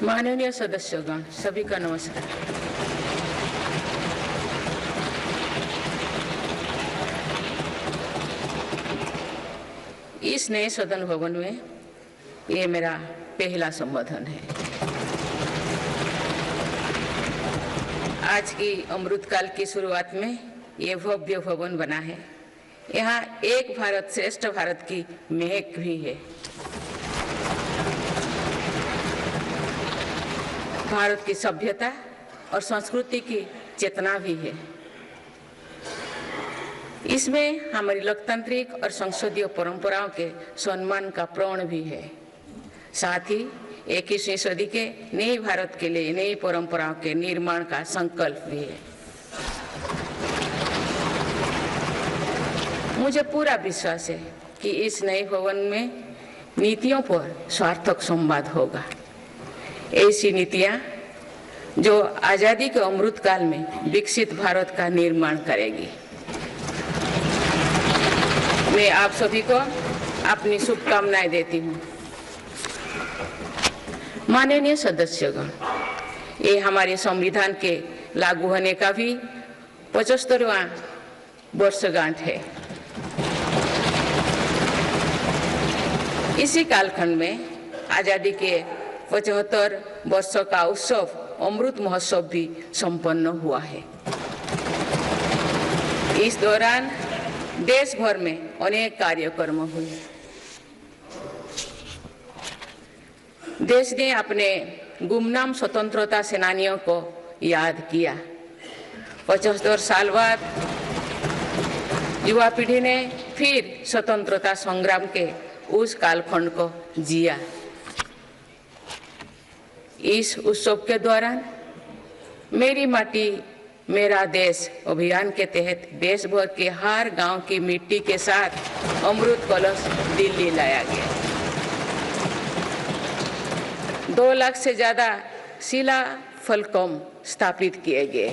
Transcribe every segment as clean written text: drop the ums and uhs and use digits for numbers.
माननीय सदस्यगण, सभी का नमस्कार। इस नए सदन भवन में ये मेरा पहला संबोधन है। आज की अमृतकाल की शुरुआत में ये भव्य भवन बना है। यहाँ एक भारत श्रेष्ठ भारत की महक भी है। भारत की सभ्यता और संस्कृति की चेतना भी है। इसमें हमारी लोकतांत्रिक और संसदीय परंपराओं के सम्मान का प्रण भी है। साथ ही 21वीं सदी के नए भारत के लिए नई परंपराओं के निर्माण का संकल्प भी है। मुझे पूरा विश्वास है कि इस नए भवन में नीतियों पर सार्थक संवाद होगा। ऐसी नीतियां जो आजादी के अमृत काल में विकसित भारत का निर्माण करेगी। मैं आप सभी को अपनी शुभकामनाएं देती हूं। माननीय सदस्यगण, ये हमारे संविधान के लागू होने का भी 75वां वर्षगांठ है। इसी कालखंड में आजादी के 75 वर्षों का उत्सव अमृत महोत्सव भी संपन्न हुआ है। इस दौरान देश भर में अनेक कार्यक्रम हुए। देश ने अपने गुमनाम स्वतंत्रता सेनानियों को याद किया। 75 साल बाद युवा पीढ़ी ने फिर स्वतंत्रता संग्राम के उस कालखंड को जिया। इस उत्सव के दौरान मेरी माटी मेरा देश अभियान के तहत देश भर के हर गांव की मिट्टी के साथ अमृत कलश दिल्ली लाया गया। 2 लाख से ज्यादा शिला फलकों स्थापित किए गए।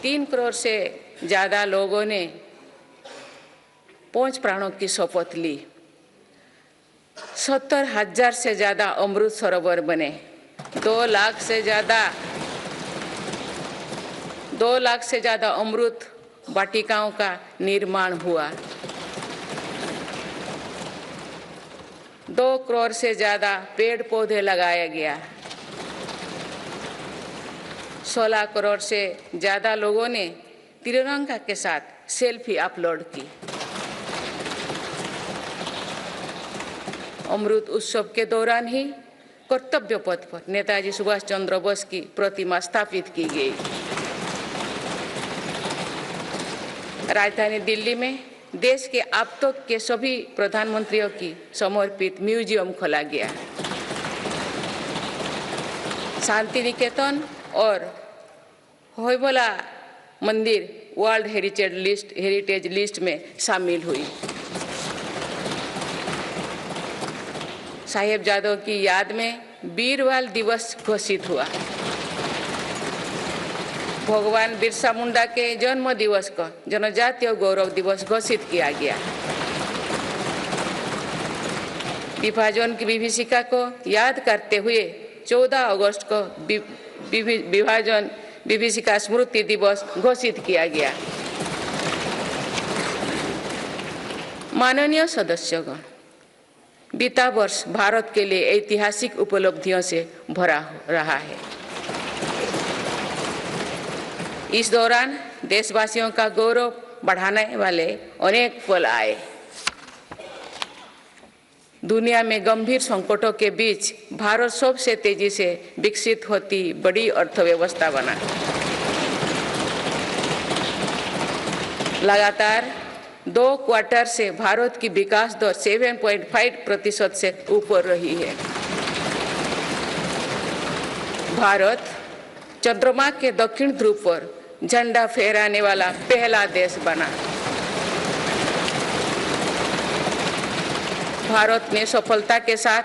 3 करोड़ से ज्यादा लोगों ने 5 प्राणों की शपथ ली। 70,000 से ज्यादा अमृत सरोवर बने। 2 लाख से ज्यादा अमृत वाटिकाओं का निर्माण हुआ। 2 करोड़ से ज्यादा पेड़ पौधे लगाया गया। 16 करोड़ से ज्यादा लोगों ने तिरंगा के साथ सेल्फी अपलोड की। अमृत उत्सव के दौरान ही कर्तव्य पथ पर नेताजी सुभाष चंद्र बोस की प्रतिमा स्थापित की गई। राजधानी दिल्ली में देश के अब तक के सभी प्रधानमंत्रियों की समर्पित म्यूजियम खोला गया। शांति निकेतन और होयबला मंदिर वर्ल्ड हेरिटेज लिस्ट में शामिल हुई। साहिबजादों की याद में वीरवाल दिवस घोषित हुआ। भगवान बिरसा मुंडा के जन्म दिवस को जनजातीय गौरव दिवस घोषित किया गया। विभाजन की विभीषिका को याद करते हुए 14 अगस्त को विभाजन विभीषिका स्मृति दिवस घोषित किया गया। माननीय सदस्यगण, बीता वर्ष भारत के लिए ऐतिहासिक उपलब्धियों से भरा रहा है। इस दौरान देशवासियों का गौरव बढ़ाने वाले अनेक पल आए। दुनिया में गंभीर संकटों के बीच भारत सबसे तेजी से विकसित होती बड़ी अर्थव्यवस्था बना। लगातार 2 क्वार्टर से भारत की विकास दर 7.5% से ऊपर रही है। भारत चंद्रमा के दक्षिण ध्रुव पर झंडा फहराने वाला पहला देश बना। भारत ने सफलता के साथ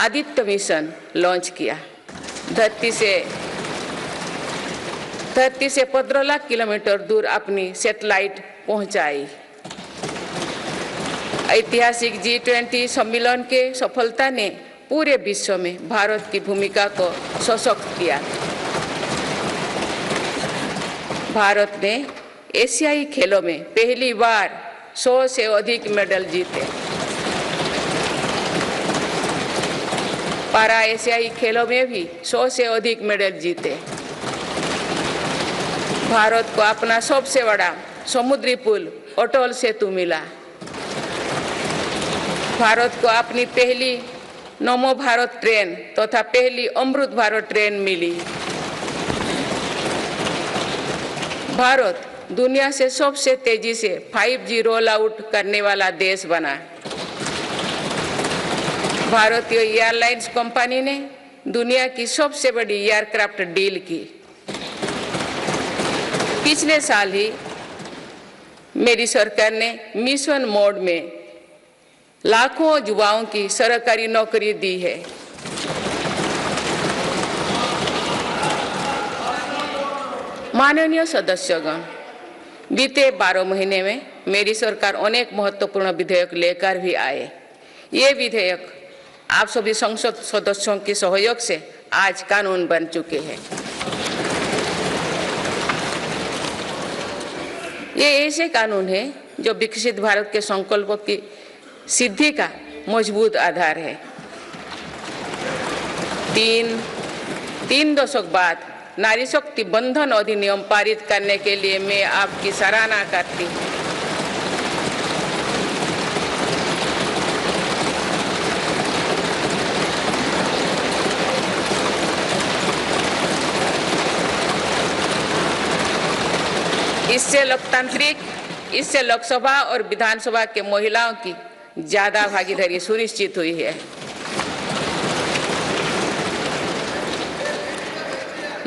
आदित्य मिशन लॉन्च किया। धरती से 15 लाख किलोमीटर दूर अपनी सैटेलाइट पहुंचाई। ऐतिहासिक G20 सम्मेलन के सफलता ने पूरे विश्व में भारत की भूमिका को सशक्त किया। भारत ने एशियाई खेलों में पहली बार 100 से अधिक मेडल जीते। पारा एशियाई खेलों में भी 100 से अधिक मेडल जीते। भारत को अपना सबसे बड़ा समुद्री पुल अटल सेतु मिला। भारत को अपनी पहली नमो भारत ट्रेन तथा पहली अमृत भारत ट्रेन मिली। भारत दुनिया से सबसे तेजी से 5G रोल आउट करने वाला देश बना। भारतीय एयरलाइंस कंपनी ने दुनिया की सबसे बड़ी एयरक्राफ्ट डील की। पिछले साल ही मेरी सरकार ने मिशन मोड में लाखों युवाओं की सरकारी नौकरी दी है। माननीय सदस्यगण, बीते 12 महीने में मेरी सरकार अनेक महत्वपूर्ण विधेयक लेकर भी आए। ये विधेयक आप सभी संसद सदस्यों के सहयोग से आज कानून बन चुके हैं। ये ऐसे कानून हैं जो विकसित भारत के संकल्पों की सिद्धि का मजबूत आधार है। तीन दशक बाद नारी शक्ति बंधन अधिनियम पारित करने के लिए मैं आपकी सराहना करती हूँ। इससे लोकसभा और विधानसभा के महिलाओं की ज्यादा भागीदारी सुनिश्चित हुई है।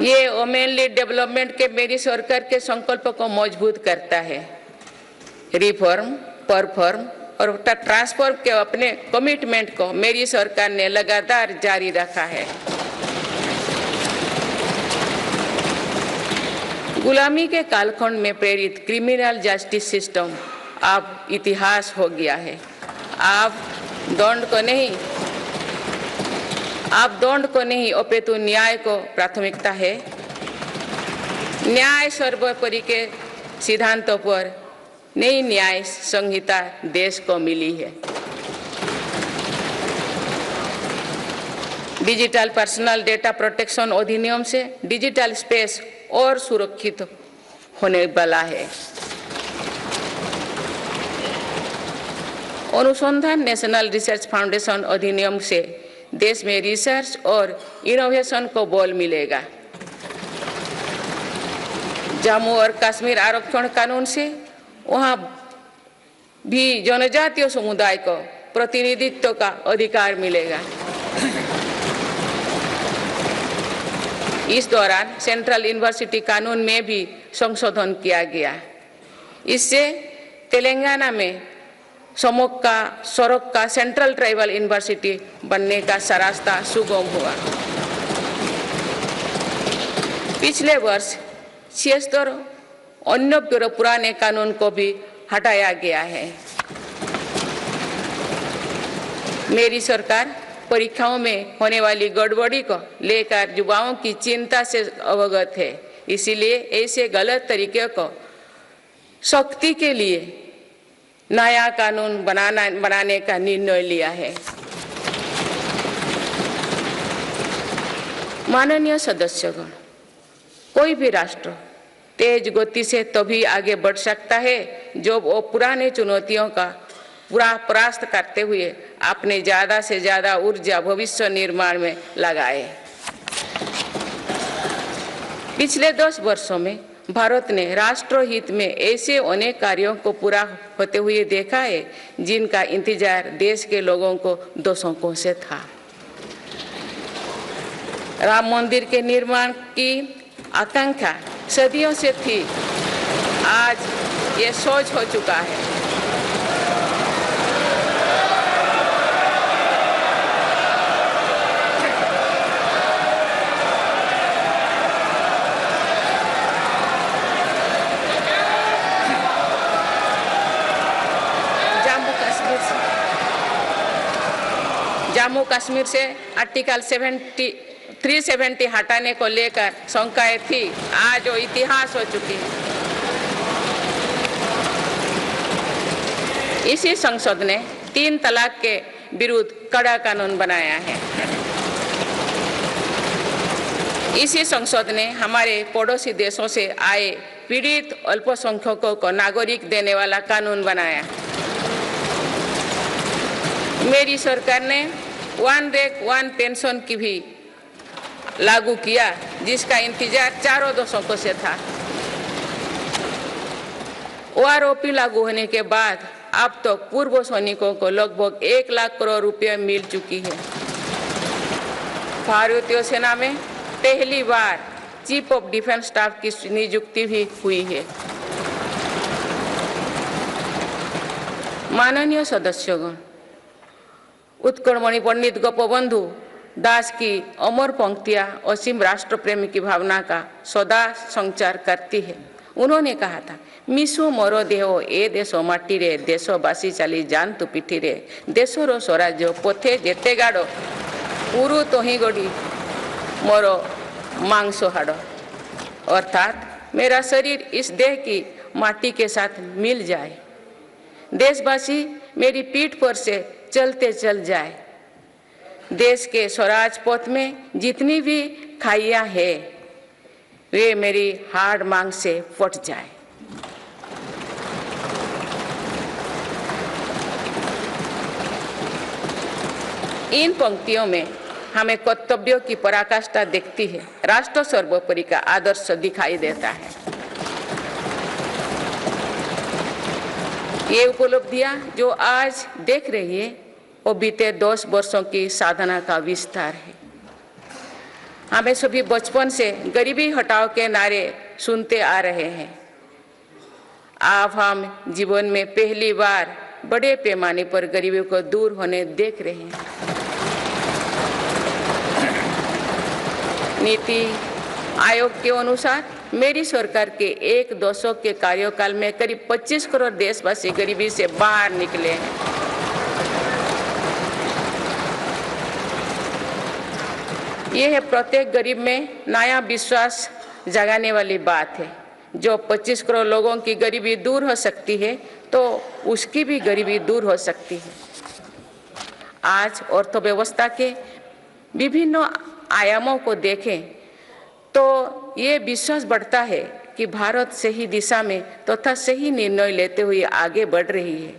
ये वुमेन लीड डेवलपमेंट के मेरी सरकार के संकल्प को मजबूत करता है। रिफॉर्म, परफॉर्म और ट्रांसफॉर्म के अपने कमिटमेंट को मेरी सरकार ने लगातार जारी रखा है। गुलामी के कालखंड में प्रेरित क्रिमिनल जस्टिस सिस्टम अब इतिहास हो गया है। आप दंड को नहीं अपितु न्याय को प्राथमिकता है। न्याय सर्वोपरि के सिद्धांतों पर नई न्याय संहिता देश को मिली है। डिजिटल पर्सनल डेटा प्रोटेक्शन अधिनियम से डिजिटल स्पेस और सुरक्षित होने वाला है। अनुसंधान नेशनल रिसर्च फाउंडेशन अधिनियम से देश में रिसर्च और इनोवेशन को बल मिलेगा। जम्मू और कश्मीर आरक्षण कानून से वहां भी जनजातीय समुदाय को प्रतिनिधित्व का अधिकार मिलेगा। इस दौरान सेंट्रल यूनिवर्सिटी कानून में भी संशोधन किया गया। इससे तेलंगाना में सरोक का सेंट्रल ट्राइबल यूनिवर्सिटी बनने का रास्ता सुगम हुआ। पिछले वर्ष 76 अन्य पुराने कानून को भी हटाया गया है। मेरी सरकार परीक्षाओं में होने वाली गड़बड़ी को लेकर युवाओं की चिंता से अवगत है। इसीलिए ऐसे गलत तरीके को सख्ती के लिए नया कानून बनाने का निर्णय लिया है। माननीय सदस्यगण, कोई भी राष्ट्र तेज गति से तभी आगे बढ़ सकता है जब वो पुराने चुनौतियों का पूरा परास्त करते हुए अपने ज्यादा से ज्यादा ऊर्जा भविष्य निर्माण में लगाए। पिछले 10 वर्षों में भारत ने राष्ट्रहित में ऐसे अनेक कार्यों को पूरा होते हुए देखा है जिनका इंतजार देश के लोगों को दशकों से था। राम मंदिर के निर्माण की आकांक्षा सदियों से थी, आज ये सोच हो चुका है। जम्मू कश्मीर जम्मू कश्मीर से आर्टिकल 370 हटाने को लेकर शंकाएं थी, आज वो इतिहास हो चुकी है। इसी संसद ने 3 तलाक के विरुद्ध कड़ा कानून बनाया है। इसी संसद ने हमारे पड़ोसी देशों से आए पीड़ित अल्पसंख्यकों को नागरिक देने वाला कानून बनाया। मेरी सरकार ने वन रैंक वन पेंशन की भी लागू किया, जिसका इंतजार 4 दशकों से था। ओआरओपी लागू होने के बाद अब तो पूर्व सैनिकों को लगभग 1 लाख करोड़ रुपए मिल चुकी है। भारतीय सेना में पहली बार चीफ ऑफ डिफेंस स्टाफ की नियुक्ति भी हुई है। माननीय सदस्यगण, उत्कलमणि पंडित गोपबंधु दास की अमर पंक्तियां असीम राष्ट्र प्रेम की भावना का सदा संचार करती है। उन्होंने कहा था, मिशु मोर देह ए देश माटी रे, देशवासी चली जानतु पिठी रे, देशर स्वराज्य पथे जेते गाड़, पुरु तोही गड़ी मोर मांस हाड़। अर्थात मेरा शरीर इस देह की माटी के साथ मिल जाए, देशवासी मेरी पीठ पर से चलते चल जाए, देश के स्वराज पथ में जितनी भी खाइयां है वे मेरी हाड़ मांग से फट जाए। इन पंक्तियों में हमें कर्तव्यों की पराकाष्ठा दिखती है, राष्ट्र सर्वोपरि का आदर्श दिखाई देता है। ये उपलब्धियां जो आज देख रही है वो बीते 10 वर्षों की साधना का विस्तार है। हमें सभी बचपन से गरीबी हटाओ के नारे सुनते आ रहे हैं। अब हम जीवन में पहली बार बड़े पैमाने पर गरीबी को दूर होने देख रहे हैं। नीति आयोग के अनुसार मेरी सरकार के 1 दशक के कार्यकाल में करीब 25 करोड़ देशवासी गरीबी से बाहर निकले हैं। यह प्रत्येक गरीब में नया विश्वास जगाने वाली बात है। जो 25 करोड़ लोगों की गरीबी दूर हो सकती है तो उसकी भी गरीबी दूर हो सकती है। आज अर्थव्यवस्था के विभिन्न आयामों को देखें तो ये विश्वास बढ़ता है कि भारत सही दिशा में तथा सही निर्णय लेते हुए आगे बढ़ रही है।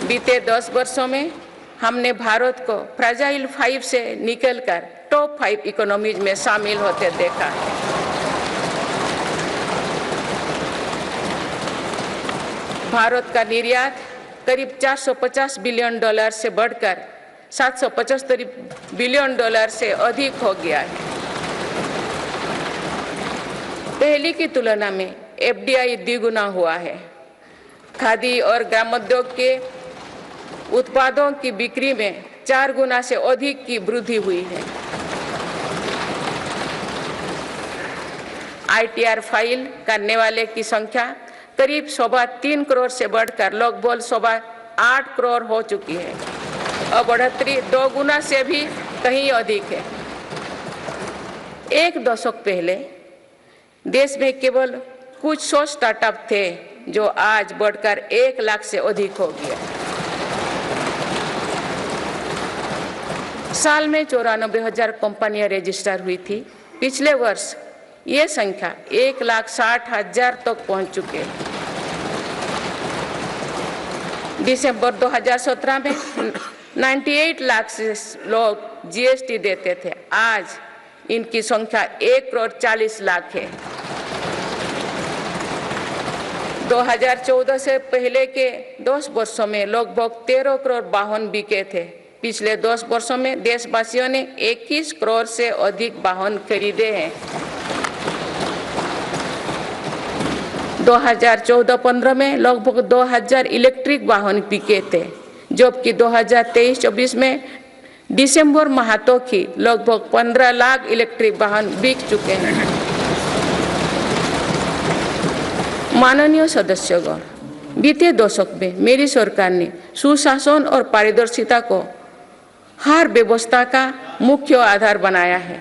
बीते 10 वर्षों में हमने भारत को फ्रेजाइल 5 से निकलकर टॉप 5 इकोनॉमीज में शामिल होते देखा है। भारत का निर्यात करीब $450 बिलियन से बढ़कर $775 बिलियन से अधिक हो गया है। पहले की तुलना में एफडीआई द्विगुना हुआ है। खादी और ग्रामोद्योग के उत्पादों की बिक्री में 4 गुना से अधिक की वृद्धि हुई है। आईटीआर फाइल करने वाले की संख्या करीब 3.25 करोड़ से बढ़कर लगभग 8.25 करोड़ हो चुकी है और बढ़ोतरी 2 गुना से भी कहीं अधिक है। 1 दशक पहले देश में केवल कुछ 100 स्टार्टअप थे जो आज बढ़कर 1 लाख से अधिक हो गया। साल में 94,000 कंपनियां रजिस्टर हुई थी। पिछले वर्ष ये संख्या 1,60,000 तक पहुंच चुके हैं। दिसंबर 2017 में 98 लाख से लोग जीएसटी देते थे, आज इनकी संख्या 1,40,00,000 है। 2014 से पहले के 10 वर्षों में लगभग 13 करोड़ वाहन बिके थे। पिछले 10 वर्षों में देशवासियों ने 21 करोड़ से अधिक वाहन खरीदे हैं। 2014-15 में लगभग 2000 इलेक्ट्रिक वाहन बिके थे, जबकि 2023-24 में दिसंबर माह तक ही लगभग 15 लाख इलेक्ट्रिक वाहन बिक चुके हैं। माननीय सदस्यगण, बीते दशक में मेरी सरकार ने सुशासन और पारदर्शिता को हर व्यवस्था का मुख्य आधार बनाया है।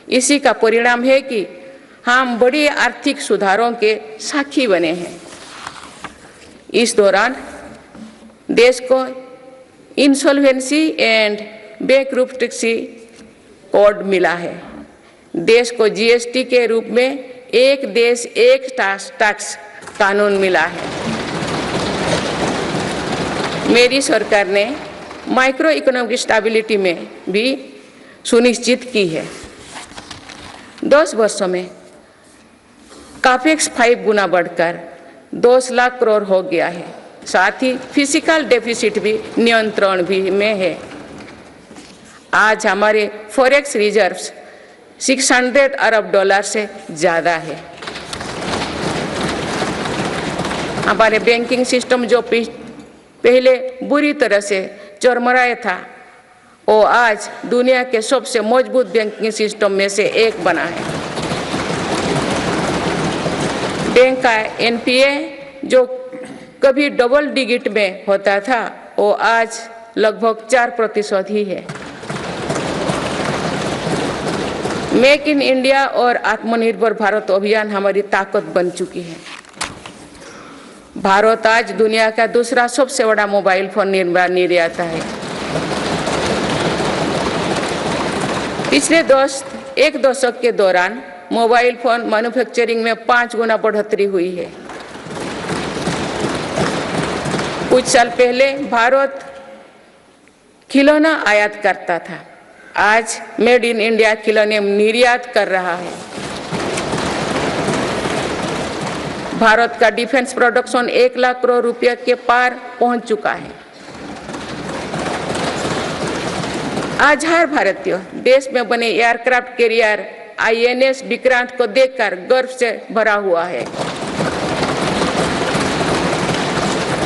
इसी का परिणाम है कि हम बड़े आर्थिक सुधारों के साक्षी बने हैं। इस दौरान देश को इंसॉल्वेंसी एंड बैंकरप्सी कोड मिला है। देश को जीएसटी के रूप में एक देश एक टैक्स कानून मिला है। मेरी सरकार ने माइक्रो इकोनॉमिक स्टेबिलिटी में भी सुनिश्चित की है। 10 वर्षों में कैपेक्स 5 गुना बढ़कर 10 लाख करोड़ हो गया है। साथ ही फिजिकल डेफिसिट भी नियंत्रण भी में है। आज हमारे फॉरेक्स रिजर्व्स 600 अरब डॉलर से ज़्यादा है। हमारे बैंकिंग सिस्टम जो पहले बुरी तरह से चरमराया था, वो आज दुनिया के सबसे मजबूत बैंकिंग सिस्टम में से एक बना है। बैंक का एनपीए जो कभी डबल डिजिट में होता था, वो आज लगभग 4% ही है। मेक इन इंडिया और आत्मनिर्भर भारत अभियान हमारी ताकत बन चुकी है। भारत आज दुनिया का दूसरा सबसे बड़ा मोबाइल फोन निर्माता है। पिछले एक दशक के दौरान मोबाइल फोन मैन्युफैक्चरिंग में 5 गुना बढ़ोतरी हुई है। कुछ साल पहले भारत खिलौना आयात करता था, आज मेड इन इंडिया खिलौने निर्यात कर रहा है। भारत का डिफेंस प्रोडक्शन 1 लाख करोड़ रुपये के पार पहुंच चुका है। आज हर भारतीय देश में बने एयरक्राफ्ट कैरियर आईएनएस विक्रांत को देखकर गर्व से भरा हुआ है।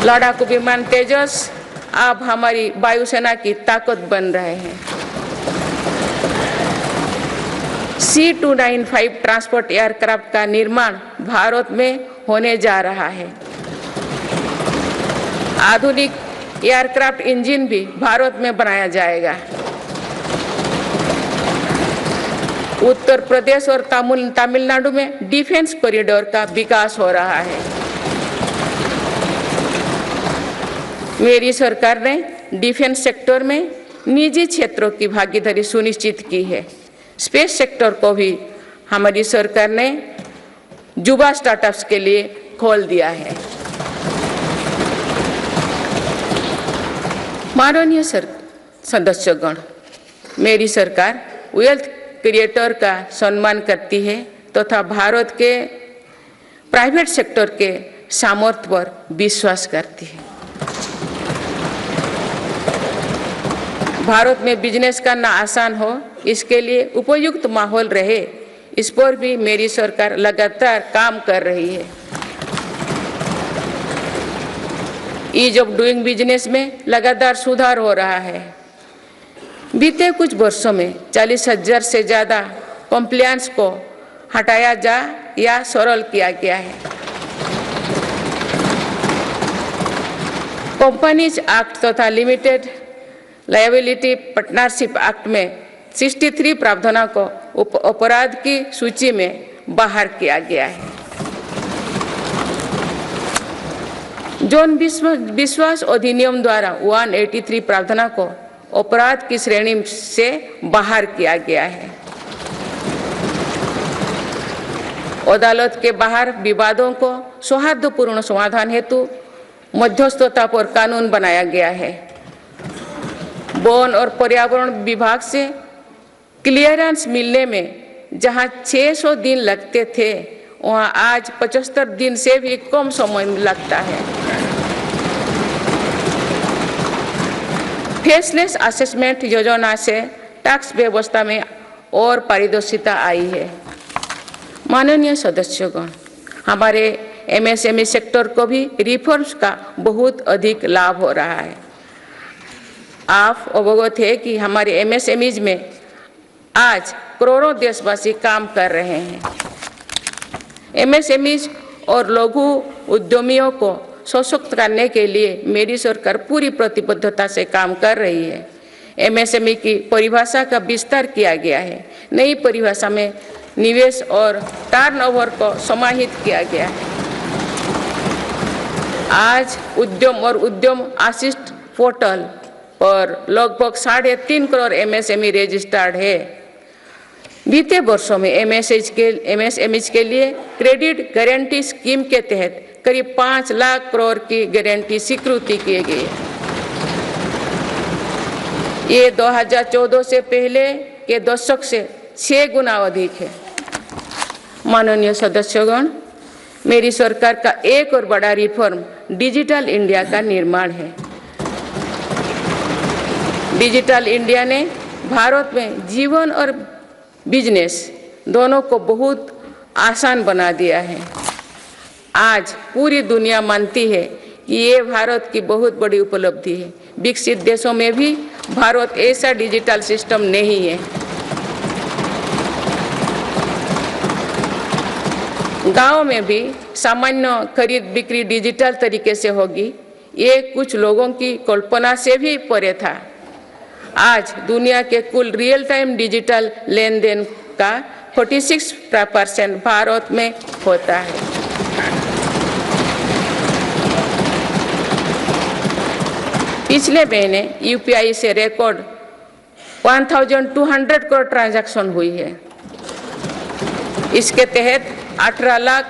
लड़ाकू विमान तेजस अब हमारी वायुसेना की ताकत बन रहे हैं। C295 ट्रांसपोर्ट एयरक्राफ्ट का निर्माण भारत में होने जा रहा है। आधुनिक एयरक्राफ्ट इंजन भी भारत में बनाया जाएगा। उत्तर प्रदेश और तमिलनाडु में डिफेंस कॉरिडोर का विकास हो रहा है। मेरी सरकार ने डिफेंस सेक्टर में निजी क्षेत्रों की भागीदारी सुनिश्चित की है। स्पेस सेक्टर को भी हमारी सरकार ने युवा स्टार्टअप्स के लिए खोल दिया है। माननीय सदस्यगण, मेरी सरकार वेल्थ क्रिएटर का सम्मान करती है तथा भारत के प्राइवेट सेक्टर के सामर्थ्य पर विश्वास करती है। भारत में बिजनेस करना आसान हो, इसके लिए उपयुक्त माहौल रहे, इस पर भी मेरी सरकार लगातार काम कर रही है। ईज ऑफ डूइंग बिजनेस में लगातार सुधार हो रहा है। बीते कुछ वर्षों में 40,000 से ज़्यादा कंप्लायंस को हटाया जा या सरल किया गया है। कंपनीज एक्ट तथा लिमिटेड लायबिलिटी पार्टनरशिप एक्ट में 63 प्रावधानों को अपराध की सूची में बाहर किया गया है। जन विश्वास अधिनियम द्वारा 183 प्रावधानों को अपराध की श्रेणी से बाहर किया गया है। अदालत के बाहर विवादों को सौहार्दपूर्ण समाधान हेतु मध्यस्थता पर कानून बनाया गया है। वन और पर्यावरण विभाग से क्लियरेंस मिलने में जहां 600 दिन लगते थे, वहां आज 75 दिन से भी कम समय लगता है। फेसलेस असेसमेंट योजना से टैक्स व्यवस्था में और पारदर्शिता आई है। माननीय सदस्यगण, हमारे एमएसएमई सेक्टर को भी रिफॉर्म्स का बहुत अधिक लाभ हो रहा है। आप अवगत है कि हमारे एमएसएमईज में आज करोड़ों देशवासी काम कर रहे हैं। एमएसएमईज और लघु उद्यमियों को सशक्त करने के लिए मेरी सरकार पूरी प्रतिबद्धता से काम कर रही है। एमएसएमई की परिभाषा का विस्तार किया गया है। नई परिभाषा में निवेश और टर्नओवर को समाहित किया गया है। आज उद्यम और उद्यम आशिष्ट पोर्टल पर लगभग 3.5 करोड़ एमएसएमई रजिस्टर्ड है। बीते वर्षों में एमएसएमई के लिए क्रेडिट गारंटी स्कीम के तहत करीब 5 लाख करोड़ की गारंटी स्वीकृति किए गए। ये 2014 से पहले के दशक से 6 गुना अधिक है। माननीय सदस्यगण, मेरी सरकार का एक और बड़ा रिफॉर्म डिजिटल इंडिया का निर्माण है। डिजिटल इंडिया ने भारत में जीवन और बिजनेस दोनों को बहुत आसान बना दिया है। आज पूरी दुनिया मानती है कि ये भारत की बहुत बड़ी उपलब्धि है। विकसित देशों में भी भारत ऐसा डिजिटल सिस्टम नहीं है। गांव में भी सामान्य खरीद बिक्री डिजिटल तरीके से होगी, ये कुछ लोगों की कल्पना से भी परे था। आज दुनिया के कुल रियल टाइम डिजिटल लेन देन का 46% भारत में होता है। पिछले महीने यूपीआई से रिकॉर्ड 1200 करोड़ ट्रांजैक्शन हुई है। इसके तहत 18 लाख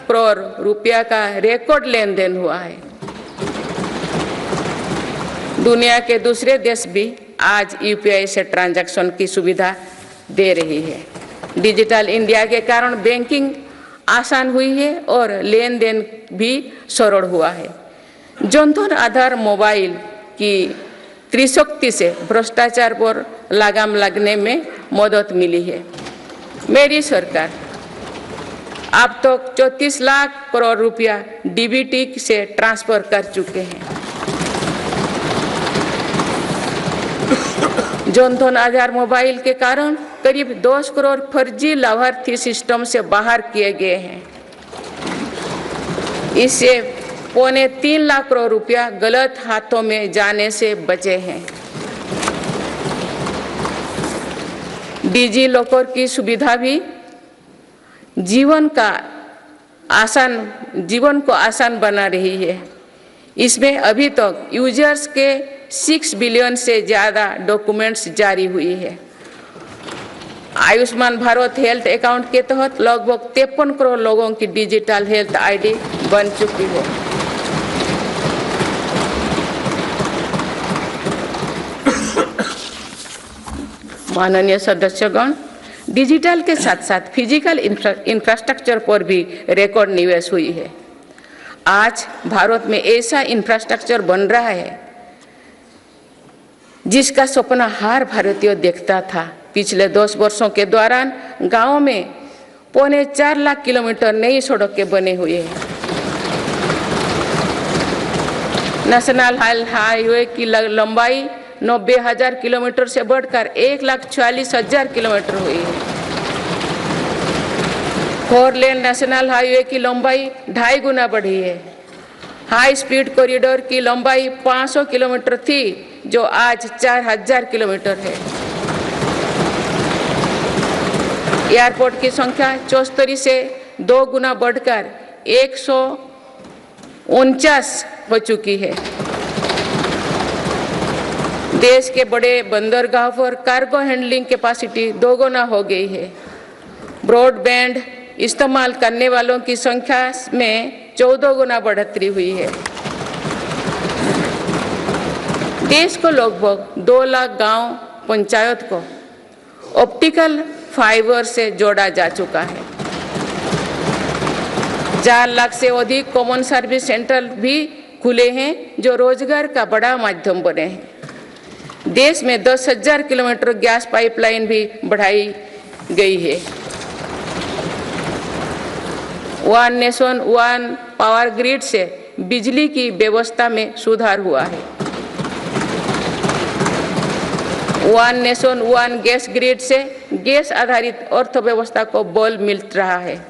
करोड़ रुपया का रिकॉर्ड लेन देन हुआ है। दुनिया के दूसरे देश भी आज यूपीआई से ट्रांजैक्शन की सुविधा दे रही है। डिजिटल इंडिया के कारण बैंकिंग आसान हुई है और लेन देन भी सरल हुआ है। जनधन आधार मोबाइल की त्रिशक्ति से भ्रष्टाचार पर लगाम लगने में मदद मिली है। मेरी सरकार अब तक 34 लाख करोड़ रुपया डीबीटी से ट्रांसफर कर चुके हैं। जनधन आधार मोबाइल के कारण करीब 10 करोड़ फर्जी लाभार्थी सिस्टम से बाहर किए गए हैं। इससे 3.25 लाख करोड़ रुपया गलत हाथों में जाने से बचे हैं। डिजी लॉकर की सुविधा भी जीवन को आसान बना रही है। इसमें अभी तक यूजर्स के 6 बिलियन से ज़्यादा डॉक्यूमेंट्स जारी हुई है। आयुष्मान भारत हेल्थ अकाउंट के तहत लगभग 53 करोड़ लोगों की डिजिटल हेल्थ आईडी बन चुकी है। माननीय सदस्यगण, डिजिटल के साथ साथ फिजिकल इंफ्रास्ट्रक्चर पर भी रिकॉर्ड निवेश हुई है। आज भारत में ऐसा इंफ्रास्ट्रक्चर बन रहा है जिसका सपना हर भारतीय देखता था। पिछले 10 वर्षों के दौरान गांवों में 4.25 लाख किलोमीटर नई सड़कें बने हुए हैं। नेशनल हाईवे की लंबाई 90,000 किलोमीटर से बढ़कर 1,40,000 किलोमीटर हुई है। 4 लेन नेशनल हाईवे की लंबाई 2.5 गुना बढ़ी है। हाई स्पीड कॉरिडोर की लंबाई 500 किलोमीटर थी, जो आज 4,000 किलोमीटर है। एयरपोर्ट की संख्या 74 से 2 गुना बढ़कर 149 हो चुकी है। देश के बड़े बंदरगाह पर कार्गो हैंडलिंग कैपेसिटी 2 गुना हो गई है। ब्रॉडबैंड इस्तेमाल करने वालों की संख्या में 14 गुना बढ़ोतरी हुई है। देश को लगभग 2 लाख गांव पंचायत को ऑप्टिकल फाइबर से जोड़ा जा चुका है। 4 लाख से अधिक कॉमन सर्विस सेंटर भी खुले हैं, जो रोजगार का बड़ा माध्यम बने हैं। देश में 10,000 किलोमीटर गैस पाइपलाइन भी बढ़ाई गई है। One nation one power grid से बिजली की व्यवस्था में सुधार हुआ है। One nation one gas grid से गैस आधारित अर्थव्यवस्था को बल मिल रहा है।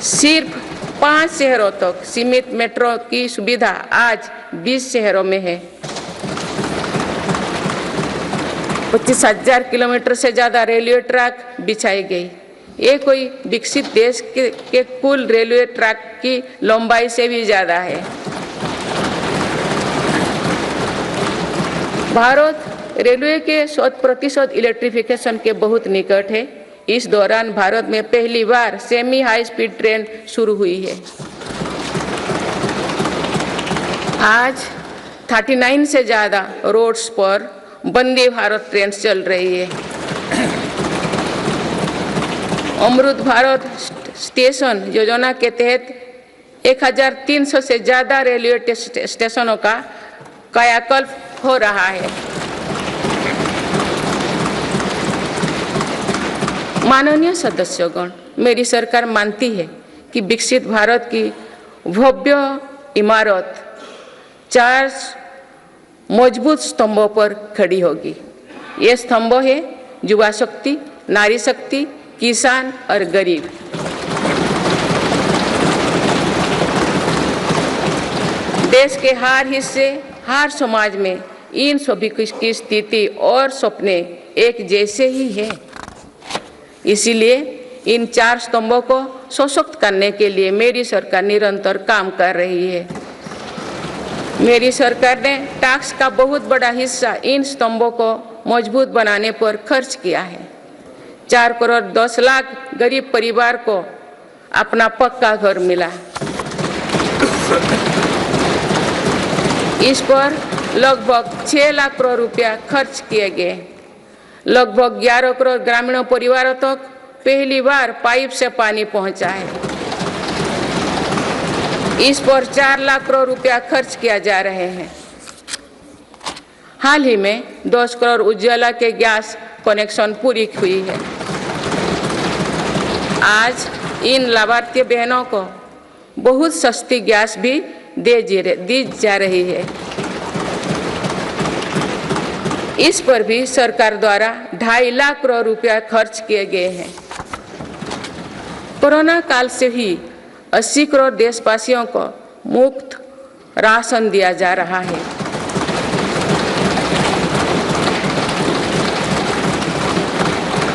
सिर्फ 5 शहरों तक सीमित मेट्रो की सुविधा आज 20 शहरों में है। 25,000 किलोमीटर से ज़्यादा रेलवे ट्रैक बिछाई गई। ये कोई विकसित देश के कुल रेलवे ट्रैक की लंबाई से भी ज़्यादा है। भारत रेलवे के 100% इलेक्ट्रिफिकेशन के बहुत निकट है। इस दौरान भारत में पहली बार सेमी हाई स्पीड ट्रेन शुरू हुई है। आज 39 से ज़्यादा रोड्स पर वंदे भारत ट्रेन चल रही है। अमृत भारत स्टेशन योजना के तहत 1300 से ज़्यादा रेलवे स्टेशनों का कायाकल्प हो रहा है। माननीय सदस्यगण, मेरी सरकार मानती है कि विकसित भारत की भव्य इमारत 4 मजबूत स्तंभों पर खड़ी होगी। ये स्तंभ है युवा शक्ति, नारी शक्ति, किसान और गरीब। देश के हर हिस्से, हर समाज में इन सभी की स्थिति और सपने एक जैसे ही हैं। इसीलिए इन 4 स्तंभों को सशक्त करने के लिए मेरी सरकार निरंतर काम कर रही है। मेरी सरकार ने टैक्स का बहुत बड़ा हिस्सा इन स्तंभों को मजबूत बनाने पर खर्च किया है। 4 करोड़ 10 लाख गरीब परिवार को अपना पक्का घर मिला। इस पर लगभग 6 लाख करोड़ रुपया खर्च किए गए। लगभग 11 करोड़ ग्रामीण परिवारों तक पहली बार पाइप से पानी पहुंचा है। इस पर 4 लाख करोड़ रुपया खर्च किया जा रहे हैं। हाल ही में 10 करोड़ उज्ज्वला के गैस कनेक्शन पूरी हुई है। आज इन लाभार्थी बहनों को बहुत सस्ती गैस भी दी जा रही है। इस पर भी सरकार द्वारा 2.5 लाख करोड़ रुपया खर्च किए गए हैं। कोरोना काल से ही 80 करोड़ देशवासियों को मुफ्त राशन दिया जा रहा है।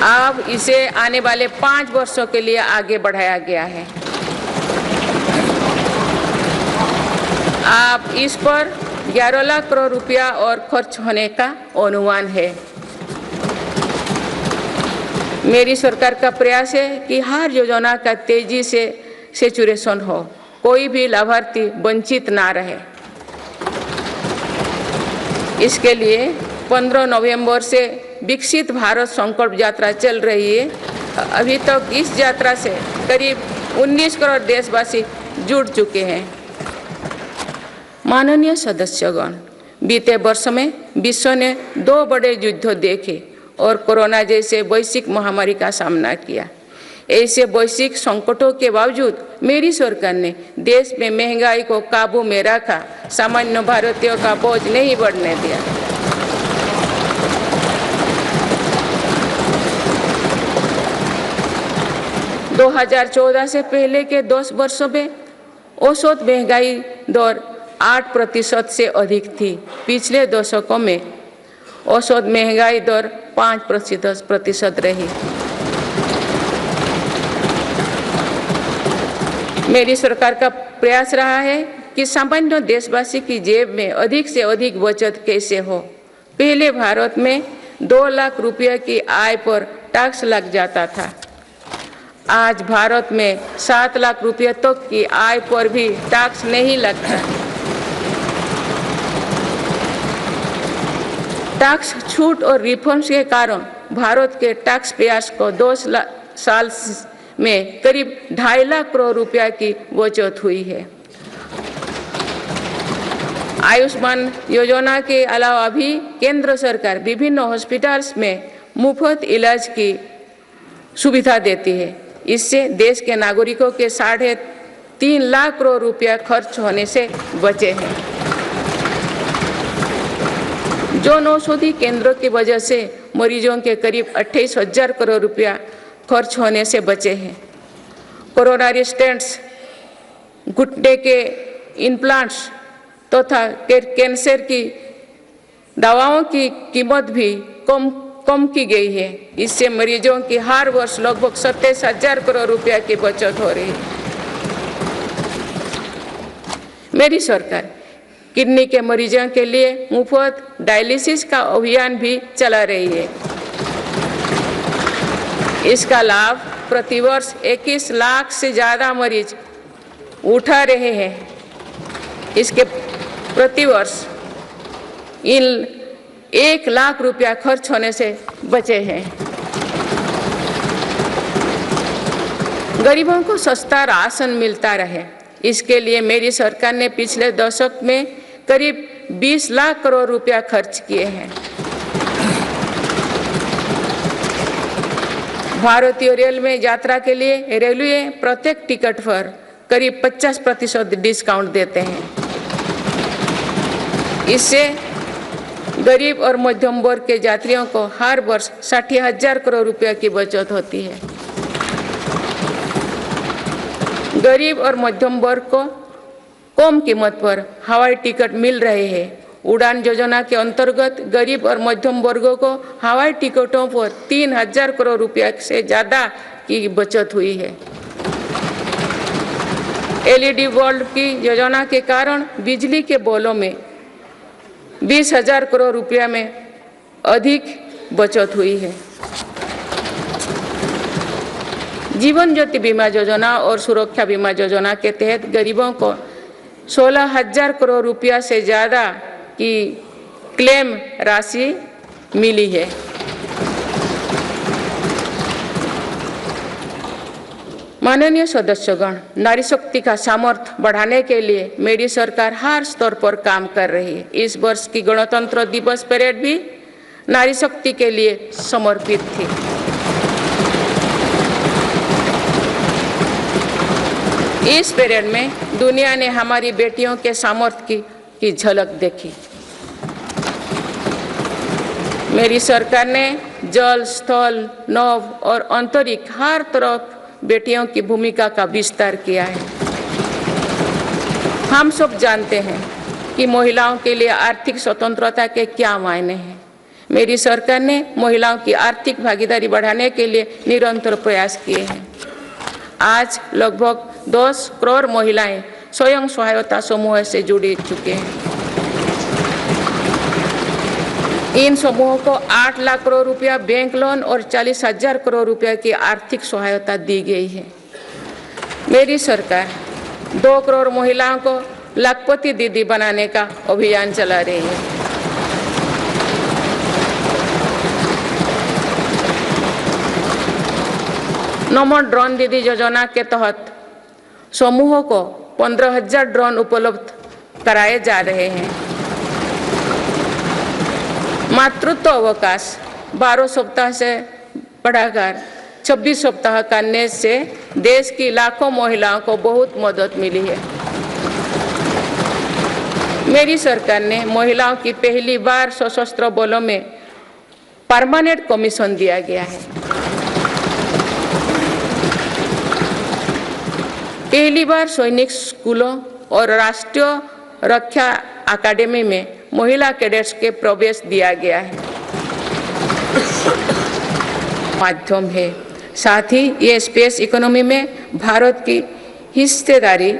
अब इसे आने वाले 5 वर्षों के लिए आगे बढ़ाया गया है। अब इस पर 11 लाख करोड़ रुपया और खर्च होने का अनुमान है। मेरी सरकार का प्रयास है कि हर योजना का तेजी से सैचुरेशन हो, कोई भी लाभार्थी वंचित ना रहे। इसके लिए 15 नवंबर से विकसित भारत संकल्प यात्रा चल रही है। अभी तक इस यात्रा से करीब 19 करोड़ देशवासी जुड़ चुके हैं। माननीय सदस्यगण, बीते वर्ष में विश्व ने 2 बड़े युद्ध देखे और कोरोना जैसे वैश्विक महामारी का सामना किया। ऐसे वैश्विक संकटों के बावजूद मेरी सरकार ने देश में महंगाई को काबू में रखा, सामान्य भारतीयों का बोझ नहीं बढ़ने दिया। - 2014 से पहले के 10 वर्षों में औसत महंगाई दर 8% से अधिक थी। पिछले दशकों में औसत महंगाई दर 5% रही। मेरी सरकार का प्रयास रहा है कि सामान्य देशवासी की जेब में अधिक से अधिक बचत कैसे हो। पहले भारत में 2 लाख रुपये की आय पर टैक्स लग जाता था। आज भारत में 7 लाख रुपये तक की आय पर भी टैक्स नहीं लगता। टैक्स छूट और रिफॉर्म्स के कारण भारत के टैक्स पेयर्स को 2 साल में करीब 2.5 लाख करोड़ रुपया की बचत हुई है। आयुष्मान योजना के अलावा भी केंद्र सरकार विभिन्न हॉस्पिटल्स में मुफ्त इलाज की सुविधा देती है। इससे देश के नागरिकों के 3.5 लाख करोड़ रुपया खर्च होने से बचे हैं। जन औषधि केंद्रों की वजह से मरीजों के करीब 28,000 करोड़ रुपया खर्च होने से बचे हैं। कोरोनरी स्टेंट्स घुटने के इम्प्लांट्स तथा कैंसर की दवाओं की कीमत भी कम की गई है। इससे मरीजों की हर वर्ष लगभग 27,000 करोड़ रुपया की बचत हो रही है। मेरी सरकार किडनी के मरीजों के लिए मुफ्त डायलिसिस का अभियान भी चला रही है। इसका लाभ प्रतिवर्ष 21 लाख से ज़्यादा मरीज उठा रहे हैं। इसके प्रतिवर्ष इन 1 लाख रुपया खर्च होने से बचे हैं। गरीबों को सस्ता राशन मिलता रहे, इसके लिए मेरी सरकार ने पिछले दशक में करीब 20 लाख करोड़ रुपया खर्च किए हैं। भारतीय रेल में यात्रा के लिए रेलवे प्रत्येक टिकट पर करीब 50% डिस्काउंट देते हैं। इससे गरीब और मध्यम वर्ग के यात्रियों को हर वर्ष 60,000 करोड़ रुपया की बचत होती है। गरीब और मध्यम वर्ग को कम कीमत पर हवाई टिकट मिल रहे हैं। उड़ान योजना के अंतर्गत गरीब और मध्यम वर्गों को हवाई टिकटों पर 3,000 करोड़ रुपया से ज़्यादा की बचत हुई है। LED बल्ब की योजना के कारण बिजली के बिलों में 20,000 करोड़ रुपया में अधिक बचत हुई है। जीवन ज्योति बीमा योजना और सुरक्षा बीमा योजना के तहत गरीबों को 16,000 करोड़ रुपया से ज़्यादा की क्लेम राशि मिली है। माननीय सदस्यगण, नारी शक्ति का सामर्थ्य बढ़ाने के लिए मेरी सरकार हर स्तर पर काम कर रही है। इस वर्ष की गणतंत्र दिवस परेड भी नारी शक्ति के लिए समर्पित थी। इस परेड में दुनिया ने हमारी बेटियों के सामर्थ्य की झलक देखी। मेरी सरकार ने जल, स्थल, नभ और अंतरिक्ष हर तरफ बेटियों की भूमिका का विस्तार किया है। हम सब जानते हैं कि महिलाओं के लिए आर्थिक स्वतंत्रता के क्या मायने हैं। मेरी सरकार ने महिलाओं की आर्थिक भागीदारी बढ़ाने के लिए निरंतर प्रयास किए हैं। आज लगभग 10 करोड़ महिलाएं स्वयं सहायता समूह से जुड़ चुके हैं। इन समूहों को 8 लाख करोड़ रुपया बैंक लोन और 40,000 करोड़ रुपया की आर्थिक सहायता दी गई है। मेरी सरकार 2 करोड़ महिलाओं को लाखपति दीदी बनाने का अभियान चला रही है। नमो ड्रोन दीदी योजना के तहत समूहों को 15,000 ड्रोन उपलब्ध कराए जा रहे हैं। मातृत्व अवकाश 12 सप्ताह से बढ़ाकर 26 सप्ताह करने से देश की लाखों महिलाओं को बहुत मदद मिली है। मेरी सरकार ने महिलाओं की पहली बार सशस्त्र बलों में परमानेंट कमीशन दिया गया है। पहली बार सैनिक स्कूलों और राष्ट्रीय रक्षा अकादमी में महिला कैडेट्स के प्रवेश दिया गया है। माध्यम है, साथ ही ये स्पेस इकोनॉमी में भारत की हिस्सेदारी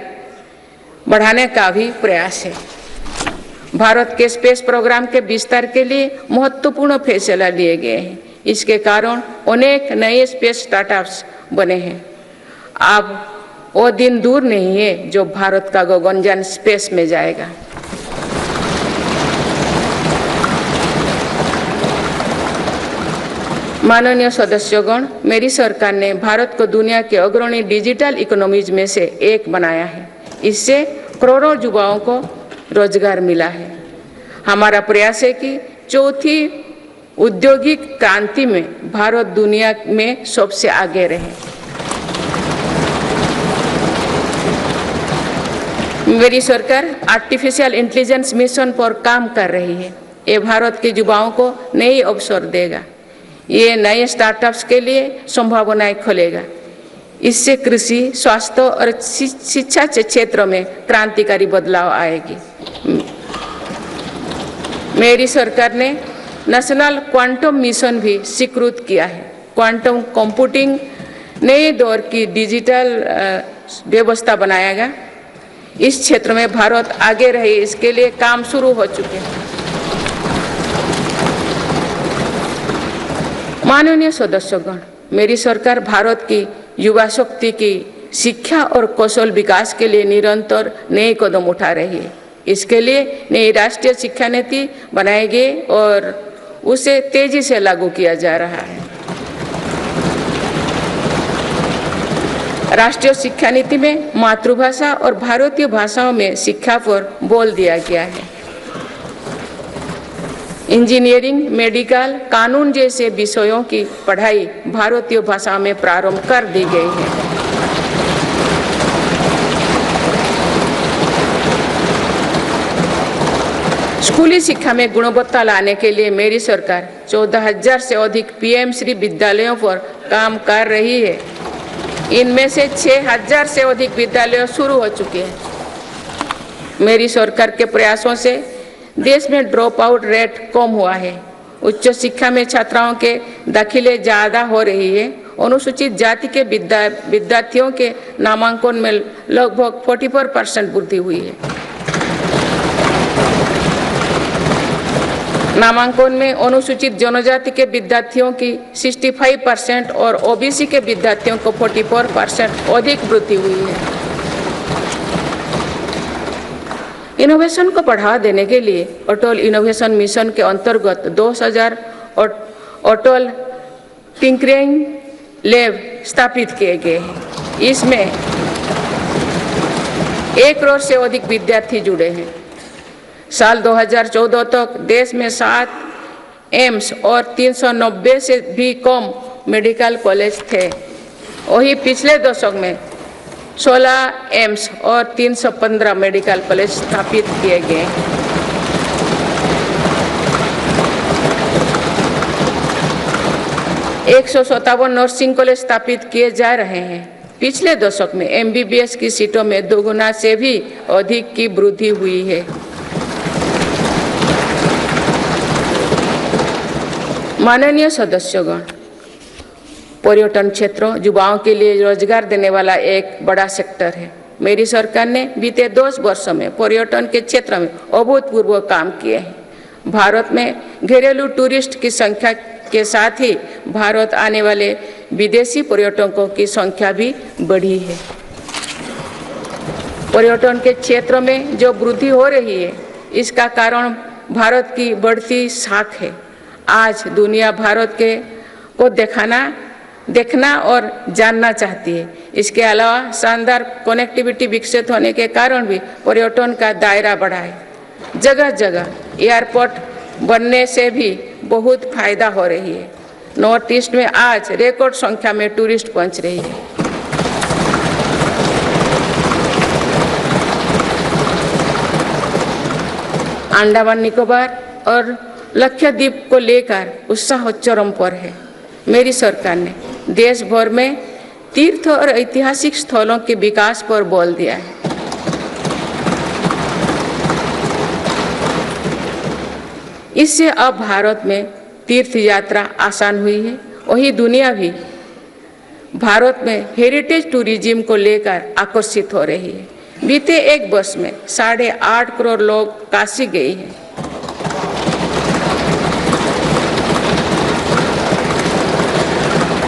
बढ़ाने का भी प्रयास है। भारत के स्पेस प्रोग्राम के विस्तार के लिए महत्वपूर्ण फैसला लिए गए हैं। इसके कारण अनेक नए स्पेस स्टार्टअप्स बने हैं। अब वो दिन दूर नहीं है जो भारत का गगनयान स्पेस में जाएगा। माननीय सदस्यगण, मेरी सरकार ने भारत को दुनिया के अग्रणी डिजिटल इकोनॉमीज में से एक बनाया है। इससे करोड़ों युवाओं को रोजगार मिला है। हमारा प्रयास है कि चौथी औद्योगिक क्रांति में भारत दुनिया में सबसे आगे रहे। मेरी सरकार आर्टिफिशियल इंटेलिजेंस मिशन पर काम कर रही है। ये भारत के युवाओं को नए अवसर देगा। ये नए स्टार्टअप्स के लिए संभावनाएं खोलेगा। इससे कृषि, स्वास्थ्य और शिक्षा के क्षेत्र में क्रांतिकारी बदलाव आएगी। मेरी सरकार ने नेशनल क्वांटम मिशन भी स्वीकृत किया है। क्वांटम कंप्यूटिंग नए दौर की डिजिटल व्यवस्था बनाएगा। इस क्षेत्र में भारत आगे रहे, इसके लिए काम शुरू हो चुके हैं। माननीय सदस्यगण, मेरी सरकार भारत की युवा शक्ति की शिक्षा और कौशल विकास के लिए निरंतर नए कदम उठा रही है। इसके लिए नई राष्ट्रीय शिक्षा नीति बनाई गई और उसे तेजी से लागू किया जा रहा है। राष्ट्रीय शिक्षा नीति में मातृभाषा और भारतीय भाषाओं में शिक्षा पर बल दिया गया है। इंजीनियरिंग, मेडिकल, कानून जैसे विषयों की पढ़ाई भारतीय भाषा में प्रारंभ कर दी गई है। स्कूली शिक्षा में गुणवत्ता लाने के लिए मेरी सरकार 14,000 से अधिक पीएम श्री विद्यालयों पर काम कर रही है। इनमें से 6,000 से अधिक विद्यालय शुरू हो चुके हैं। मेरी सरकार के प्रयासों से देश में ड्रॉप आउट रेट कम हुआ है। उच्च शिक्षा में छात्राओं के दाखिले ज़्यादा हो रही है। अनुसूचित जाति के विद्यार्थियों के नामांकन में लगभग 44% वृद्धि हुई है। नामांकन में अनुसूचित जनजाति के विद्यार्थियों की 65% और ओबीसी के विद्यार्थियों को 44% अधिक वृद्धि हुई है। इनोवेशन को बढ़ावा देने के लिए अटल इनोवेशन मिशन के अंतर्गत 2000 अटल टिंकरिंग लैब स्थापित किए गए हैं। इसमें 1 करोड़ से अधिक विद्यार्थी जुड़े हैं। साल 2014 तक देश में 7 एम्स और 390 से भी कम मेडिकल कॉलेज थे। वही पिछले दशक में 16 एम्स और 315 मेडिकल कॉलेज स्थापित किए गए। 157 नर्सिंग कॉलेज स्थापित किए जा रहे हैं। पिछले दशक में एमबीबीएस की सीटों में 2 गुना से भी अधिक की वृद्धि हुई है। माननीय सदस्यगण, पर्यटन क्षेत्र युवाओं के लिए रोजगार देने वाला एक बड़ा सेक्टर है। मेरी सरकार ने बीते 10 वर्षों में पर्यटन के क्षेत्र में अभूतपूर्व काम किए हैं। भारत में घरेलू टूरिस्ट की संख्या के साथ ही भारत आने वाले विदेशी पर्यटकों की संख्या भी बढ़ी है। पर्यटन के क्षेत्र में जो वृद्धि हो रही है, इसका कारण भारत की बढ़ती साख है। आज दुनिया भारत को देखना और जानना चाहती है। इसके अलावा शानदार कनेक्टिविटी विकसित होने के कारण भी पर्यटन का दायरा बढ़ा है। जगह जगह एयरपोर्ट बनने से भी बहुत फायदा हो रही है। नॉर्थ ईस्ट में आज रिकॉर्ड संख्या में टूरिस्ट पहुंच रही है। अंडमान निकोबार और लक्षद्वीप को लेकर उत्साह चरम पर है। मेरी सरकार ने देश भर में तीर्थ और ऐतिहासिक स्थलों के विकास पर बल दिया है। इससे अब भारत में तीर्थ यात्रा आसान हुई है। वही दुनिया भी भारत में हेरिटेज टूरिज्म को लेकर आकर्षित हो रही है। बीते 1 वर्ष में 8.5 करोड़ लोग काशी गए हैं।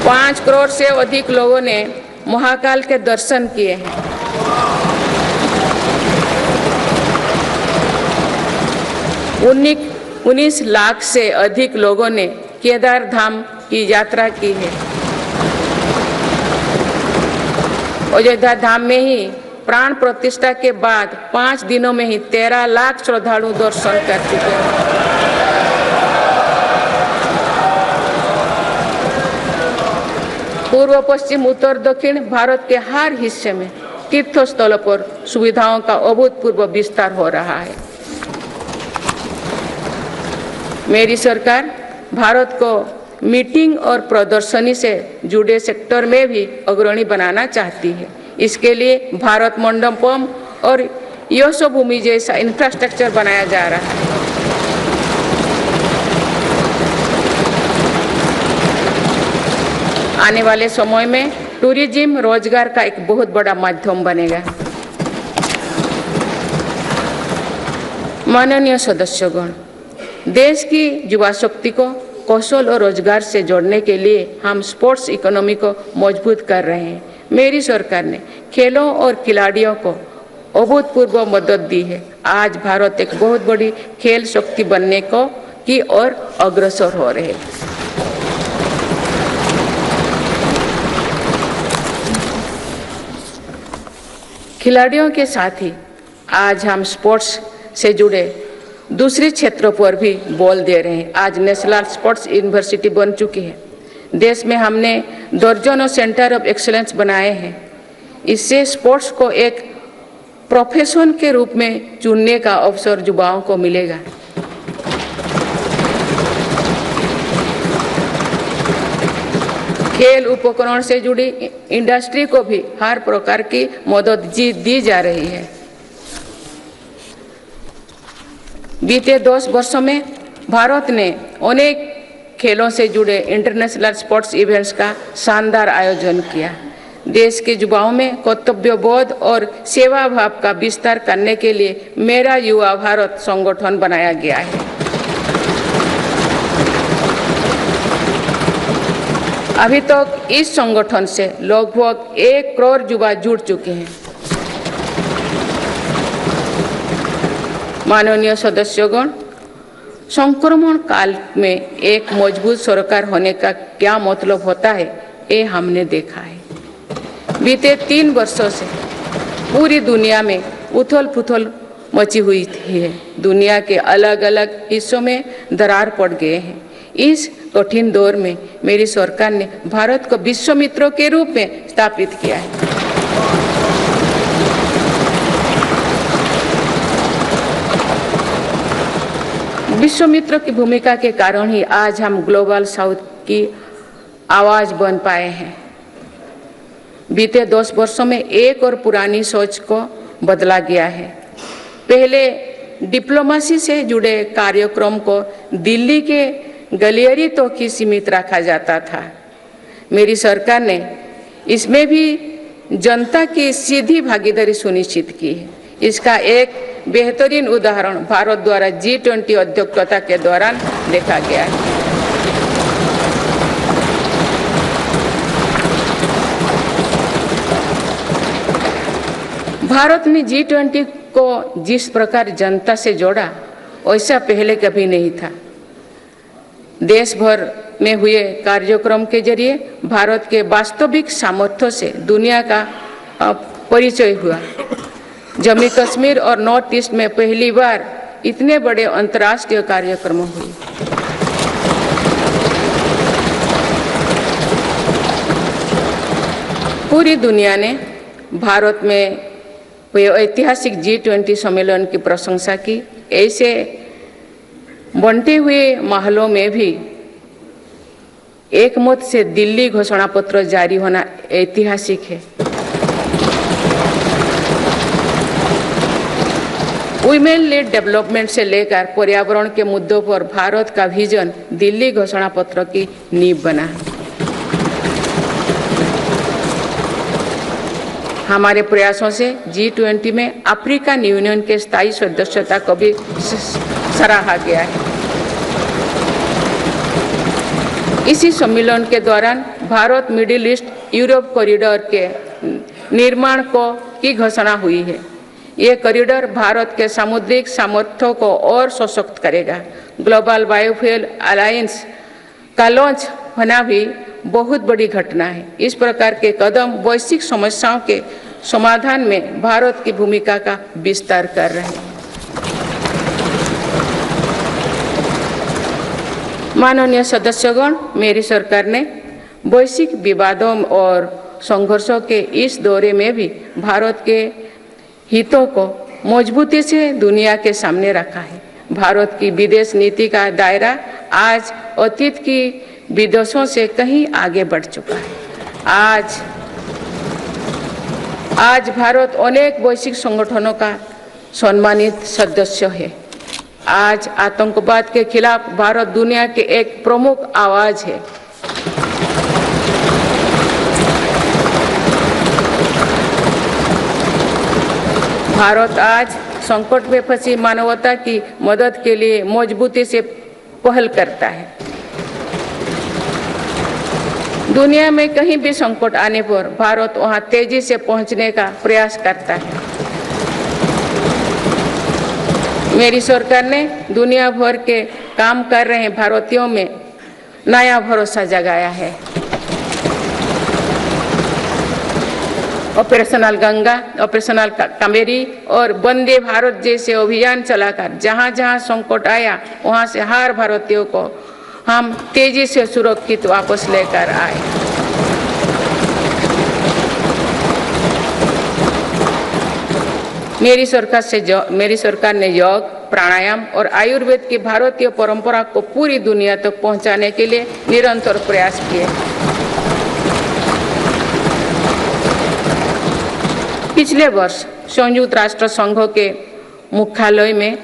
पाँच करोड़ से अधिक लोगों ने महाकाल के दर्शन किए हैं। उन्नीस लाख से अधिक लोगों ने केदार धाम की यात्रा की है। अयोध्या धाम में ही प्राण प्रतिष्ठा के बाद 5 दिनों में ही 13 लाख श्रद्धालु दर्शन कर चुके हैं। पूर्व, पश्चिम, उत्तर, दक्षिण भारत के हर हिस्से में तीर्थ स्थलों पर सुविधाओं का अभूतपूर्व विस्तार हो रहा है। मेरी सरकार भारत को मीटिंग और प्रदर्शनी से जुड़े सेक्टर में भी अग्रणी बनाना चाहती है। इसके लिए भारत मंडपम और यशोभूमि जैसा इंफ्रास्ट्रक्चर बनाया जा रहा है। आने वाले समय में टूरिज्म रोजगार का एक बहुत बड़ा माध्यम बनेगा। माननीय सदस्यगण, देश की युवा शक्ति को कौशल और रोजगार से जोड़ने के लिए हम स्पोर्ट्स इकोनॉमी को मजबूत कर रहे हैं। मेरी सरकार ने खेलों और खिलाड़ियों को अभूतपूर्व मदद दी है। आज भारत एक बहुत बड़ी खेल शक्ति बनने की ओर अग्रसर हो रहे हैं। खिलाड़ियों के साथ ही आज हम स्पोर्ट्स से जुड़े दूसरे क्षेत्रों पर भी बल दे रहे हैं। आज नेशनल स्पोर्ट्स यूनिवर्सिटी बन चुकी है। देश में हमने दर्जनों सेंटर ऑफ एक्सीलेंस बनाए हैं। इससे स्पोर्ट्स को एक प्रोफेशन के रूप में चुनने का अवसर युवाओं को मिलेगा। खेल उपकरण से जुड़ी इंडस्ट्री को भी हर प्रकार की मदद दी जा रही है। बीते 10 वर्षों में भारत ने अनेक खेलों से जुड़े इंटरनेशनल स्पोर्ट्स इवेंट्स का शानदार आयोजन किया। देश के युवाओं में कर्तव्यबोध और सेवा भाव का विस्तार करने के लिए मेरा युवा भारत संगठन बनाया गया है। अभी तक इस संगठन से लगभग 1 करोड़ युवा जुड़ चुके हैं। माननीय सदस्यगण, संक्रमण काल में एक मजबूत सरकार होने का क्या मतलब होता है, ये हमने देखा है। बीते 3 वर्षों से पूरी दुनिया में उथल-पुथल मची हुई है। दुनिया के अलग अलग हिस्सों में दरार पड़ गए हैं। इस कठिन दौर में मेरी सरकार ने भारत को विश्व मित्र के रूप में स्थापित किया है। विश्व मित्र की भूमिका के कारण ही आज हम ग्लोबल साउथ की आवाज बन पाए हैं। बीते 10 वर्षों में एक और पुरानी सोच को बदला गया है। पहले डिप्लोमेसी से जुड़े कार्यक्रम को दिल्ली के गलियारे तक ही सीमित रखा जाता था। मेरी सरकार ने इसमें भी जनता की सीधी भागीदारी सुनिश्चित की है। इसका एक बेहतरीन उदाहरण भारत द्वारा G20 अध्यक्षता के दौरान देखा गया है। भारत ने G20 को जिस प्रकार जनता से जोड़ा, वैसा पहले कभी नहीं था। देश भर में हुए कार्यक्रम के जरिए भारत के वास्तविक सामर्थ्य से दुनिया का परिचय हुआ। जम्मू कश्मीर और नॉर्थ ईस्ट में पहली बार इतने बड़े अंतर्राष्ट्रीय कार्यक्रम हुए। पूरी दुनिया ने भारत में हुए ऐतिहासिक G20 सम्मेलन की प्रशंसा की। ऐसे बंटे हुए माहौलों में भी एक मत से दिल्ली घोषणा पत्र जारी होना ऐतिहासिक है। वुमेन लेड डेवलपमेंट से लेकर पर्यावरण के मुद्दों पर भारत का विजन दिल्ली घोषणा पत्र की नींव बना। हमारे प्रयासों से G20 में अफ्रीकन यूनियन के स्थायी सदस्यता को भी सराहा गया है। इसी सम्मेलन के दौरान Bharat middle east Europe corridor के निर्माण की घोषणा हुई है। ये कॉरिडोर भारत के सामुद्रिक सामर्थ्य को और सशक्त करेगा। ग्लोबल बायोफ्यूल अलायंस का लॉन्च होना भी बहुत बड़ी घटना है। इस प्रकार के कदम वैश्विक समस्याओं के समाधान में भारत की भूमिका का विस्तार कर रहे हैं। माननीय सदस्यगण, मेरी सरकार ने वैश्विक विवादों और संघर्षों के इस दौरे में भी भारत के हितों को मजबूती से दुनिया के सामने रखा है। भारत की विदेश नीति का दायरा आज अतीत की विदेशों से कहीं आगे बढ़ चुका है। आज भारत अनेक वैश्विक संगठनों का सम्मानित सदस्य है। आज आतंकवाद के खिलाफ भारत दुनिया के एक प्रमुख आवाज है। भारत आज संकट में फंसी मानवता की मदद के लिए मजबूती से पहल करता है। दुनिया में कहीं भी संकट आने पर भारत वहां तेजी से पहुंचने का प्रयास करता है। मेरी सरकार ने दुनिया भर के काम कर रहे भारतीयों में नया भरोसा जगाया है। ऑपरेशनल गंगा, ऑपरेशनल कावेरी और वंदे भारत जैसे अभियान चलाकर जहां जहां संकट आया वहां से हर भारतीयों को हम तेजी से सुरक्षित वापस लेकर आए। मेरी सरकार ने योग, प्राणायाम और आयुर्वेद की भारतीय परंपरा को पूरी दुनिया तक पहुंचाने के लिए निरंतर प्रयास किए। पिछले वर्ष संयुक्त राष्ट्र संघ के मुख्यालय में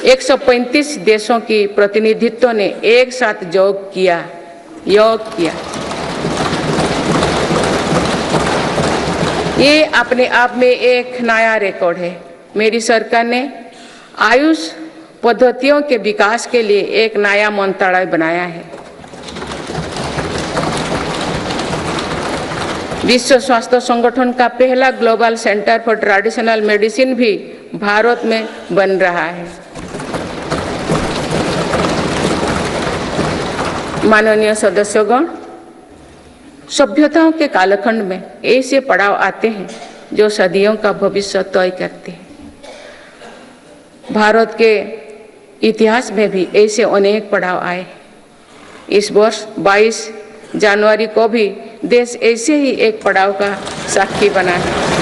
135 देशों की प्रतिनिधित्व ने एक साथ योग किया। ये अपने आप में एक नया रिकॉर्ड है। मेरी सरकार ने आयुष पद्धतियों के विकास के लिए एक नया मंत्रालय बनाया है। विश्व स्वास्थ्य संगठन का पहला global centre for traditional medicine भी भारत में बन रहा है। माननीय सदस्यगण, सभ्यताओं के कालखंड में ऐसे पड़ाव आते हैं जो सदियों का भविष्य तय करते हैं। भारत के इतिहास में भी ऐसे अनेक पड़ाव आए। इस वर्ष 22 जनवरी को भी देश ऐसे ही एक पड़ाव का साक्षी बना है।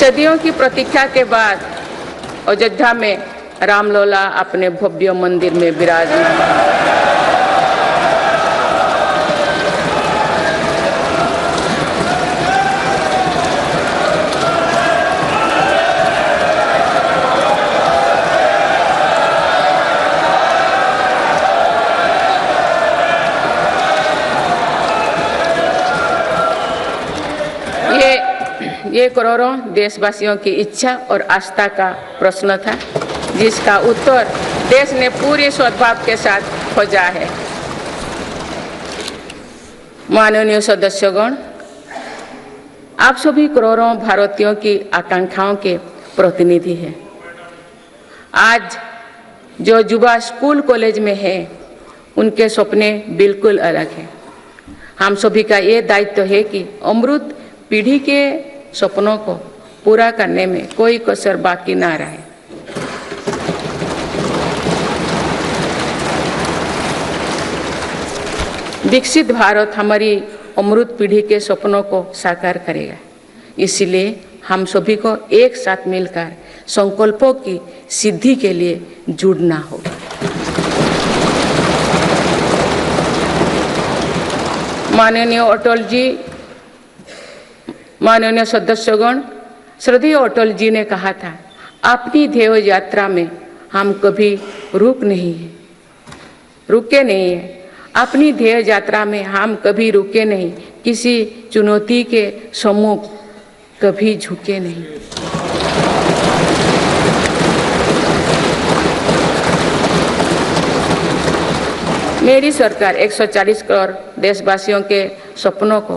सदियों की प्रतीक्षा के बाद अयोध्या में रामलला अपने भव्य मंदिर में विराजमान। ये करोड़ों देशवासियों की इच्छा और आस्था का प्रश्न था, जिसका उत्तर देश ने पूरे सद्भाव के साथ खोजा है। माननीय सदस्यगण, आप सभी करोड़ों भारतीयों की आकांक्षाओं के प्रतिनिधि हैं। आज जो युवा स्कूल कॉलेज में है, उनके सपने बिल्कुल अलग हैं। हम सभी का ये दायित्व है कि अमृत पीढ़ी के सपनों को पूरा करने में कोई कसर बाकी ना रहे। विकसित भारत हमारी अमृत पीढ़ी के सपनों को साकार करेगा। इसलिए हम सभी को एक साथ मिलकर संकल्पों की सिद्धि के लिए जुड़ना होगा। माननीय अटल जी, माननीय सदस्यगण, श्रद्धेय अटल जी ने कहा था, अपनी ध्येय यात्रा में हम कभी रुके नहीं हैं। अपनी ध्येय यात्रा में हम कभी रुके नहीं, किसी चुनौती के सम्मुख कभी झुके नहीं। मेरी सरकार 140 करोड़ देशवासियों के सपनों को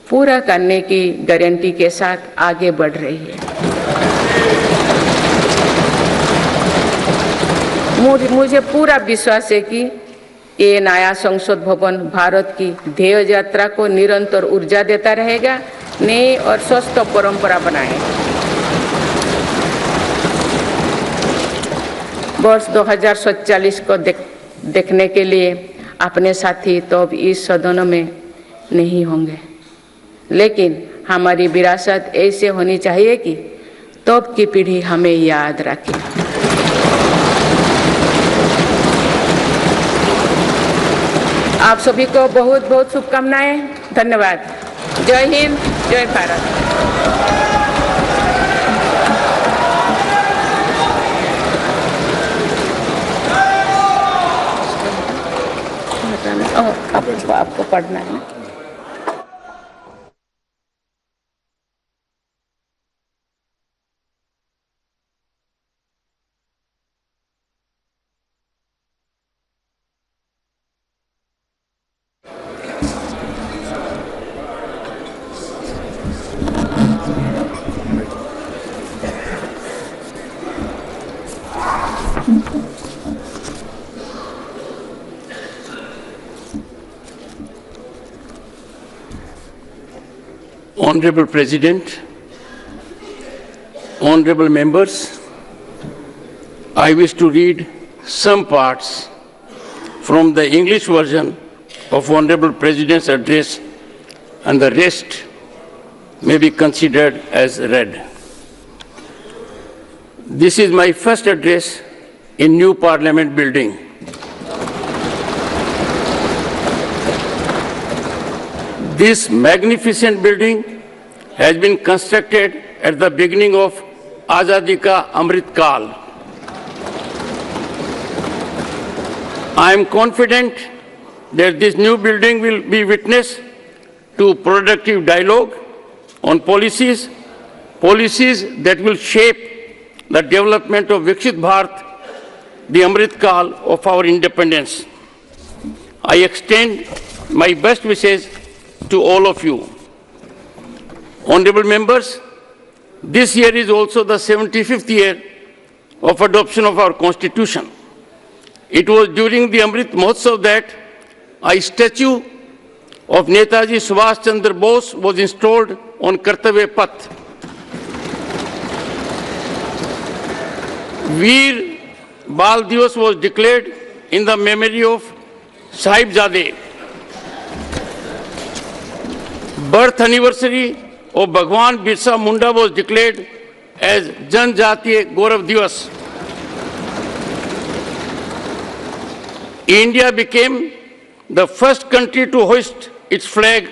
पूरा करने की गारंटी के साथ आगे बढ़ रही है। मुझे पूरा विश्वास है कि ये नया संसद भवन भारत की ध्येय यात्रा को निरंतर ऊर्जा देता रहेगा, नई और स्वस्थ परंपरा बनाएगा। वर्ष 2047 को देखने के लिए अपने साथी तो अब इस सदन में नहीं होंगे, लेकिन हमारी विरासत ऐसे होनी चाहिए कि तो अब की पीढ़ी हमें याद रखे। आप सभी को बहुत बहुत शुभकामनाएं। धन्यवाद। जय हिंद, जय भारत। आपको पढ़ना है। Honorable President, honorable members, I wish to read some parts from the English version of Honorable President's address, and the rest may be considered as read. This is my first address in new Parliament building. This magnificent building has been constructed at the beginning of Azadi Ka Amrit Kal. I am confident that this new building will be witness to productive dialogue on policies that will shape the development of Viksit Bharat, the Amrit Kal of our independence. I extend my best wishes to all of you. Honorable members, this year is also the 75th year of adoption of our Constitution. It was during the Amrit Mahotsav that a statue of Netaji Subhash Chandra Bose was installed on Kartavya Path. Veer Bal Divas was declared in the memory of Sahibzade. Birth anniversary of Bhagwan Birsa Munda was declared as Janjatiya Gaurav Divas. India became the first country to hoist its flag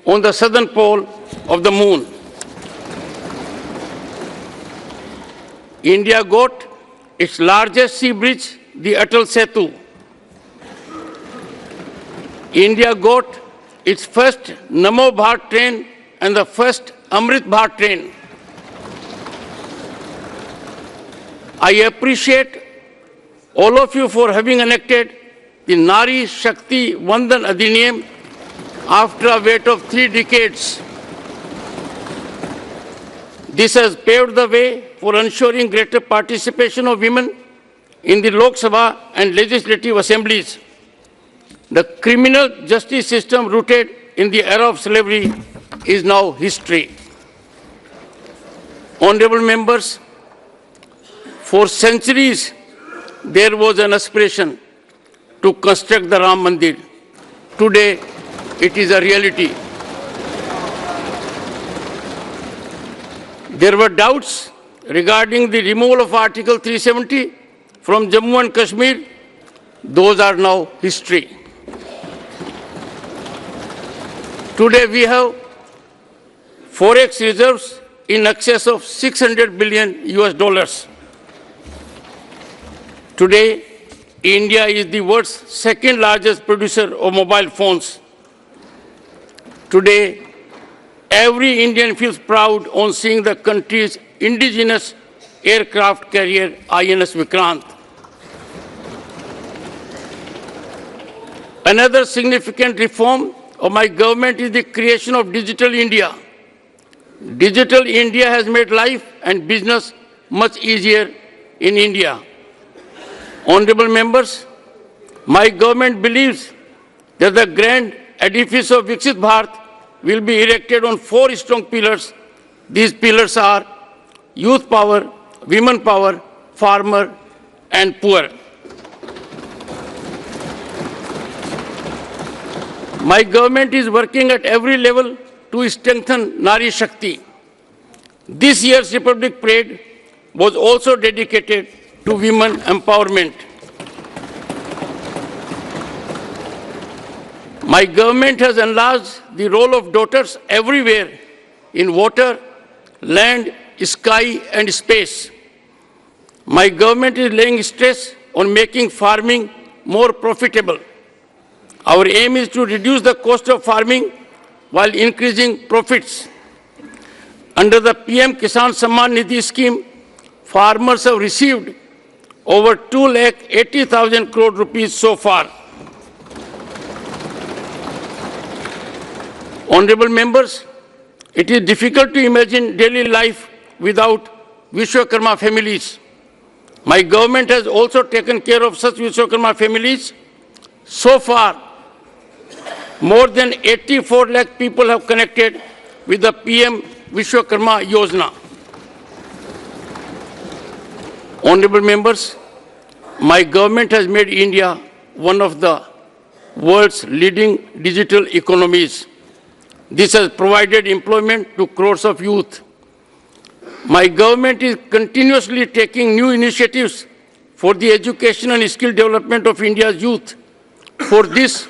on the southern pole of the moon. India got its largest sea bridge, the Atal Setu. India got its first Namo Bharat train and the first Amrit Bharat train. I appreciate all of you for having enacted the Nari Shakti Vandan Adhiniyam after a wait of 3 decades. This has paved the way for ensuring greater participation of women in the Lok Sabha and legislative assemblies. The criminal justice system rooted in the era of slavery is now history. Honorable members, for centuries there was an aspiration to construct the Ram Mandir. Today it is a reality. There were doubts regarding the removal of Article 370 from Jammu and Kashmir. Those are now history. Today we have forex reserves in excess of $600 billion US. Today, India is the world's second largest producer of mobile phones. Today, every Indian feels proud on seeing the country's indigenous aircraft carrier INS Vikrant. Another significant reform of my government is the creation of Digital India. Digital India has made life and business much easier in India. Honorable members, my government believes that the grand edifice of Viksit Bharat will be erected on 4 strong pillars. These pillars are youth power, women power, farmer, and poor. My government is working at every level to strengthen Nari Shakti. This year's Republic Parade was also dedicated to women empowerment. My government has enlarged the role of daughters everywhere in water, land, sky, and space. My government is laying stress on making farming more profitable. Our aim is to reduce the cost of farming while increasing profits. Under the PM Kisan Samman Nidhi scheme, farmers have received over 2,80,000 crore rupees so far. Honorable members, it is difficult to imagine daily life without Vishwakarma families. My government has also taken care of such Vishwakarma families. So far, more than 84 lakh people have connected with the PM Vishwakarma Yojana. Honorable members, my government has made India one of the world's leading digital economies. This has provided employment to crores of youth. My government is continuously taking new initiatives for the education and skill development of India's youth. For this,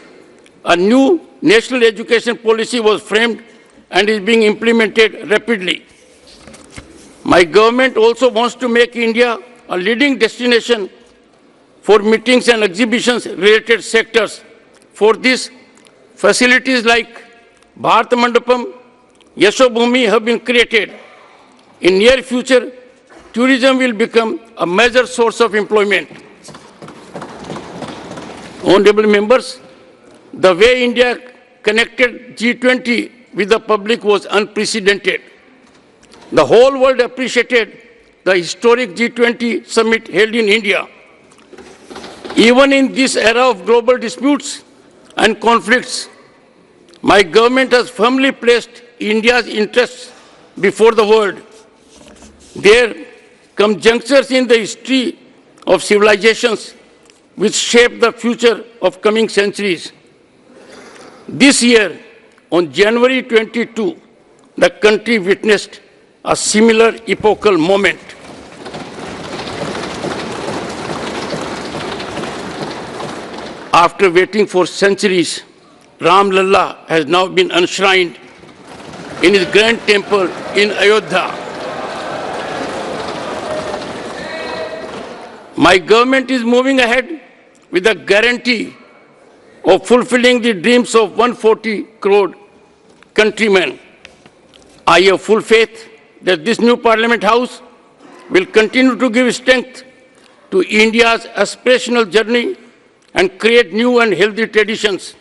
a new national education policy was framed and is being implemented rapidly. My government also wants to make India a leading destination for meetings and exhibitions related sectors. For this, facilities like Bharat Mandapam, Yashobhumi have been created. In near future, tourism will become a major source of employment. Honorable members, the way India connected G20 with the public was unprecedented. The whole world appreciated the historic G20 summit held in India. Even in this era of global disputes and conflicts, my government has firmly placed India's interests before the world. There come junctures in the history of civilizations which shape the future of coming centuries. This year, on January 22, the country witnessed a similar epochal moment. After waiting for centuries, Ram Lalla has now been enshrined in his grand temple in Ayodhya. My government is moving ahead with a guarantee of fulfilling the dreams of 140 crore countrymen. I have full faith that this new Parliament House will continue to give strength to India's aspirational journey and create new and healthy traditions.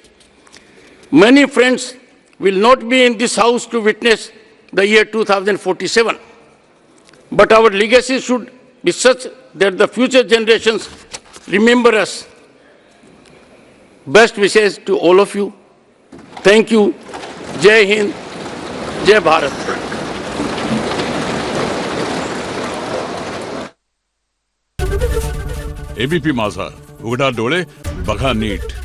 Many friends will not be in this House to witness the year 2047, but our legacy should be such that the future generations remember us. Best wishes to all of you. Thank you. Jai Hind, Jai Bharat. ABP माझा, उघडा डोळे बघा NEET.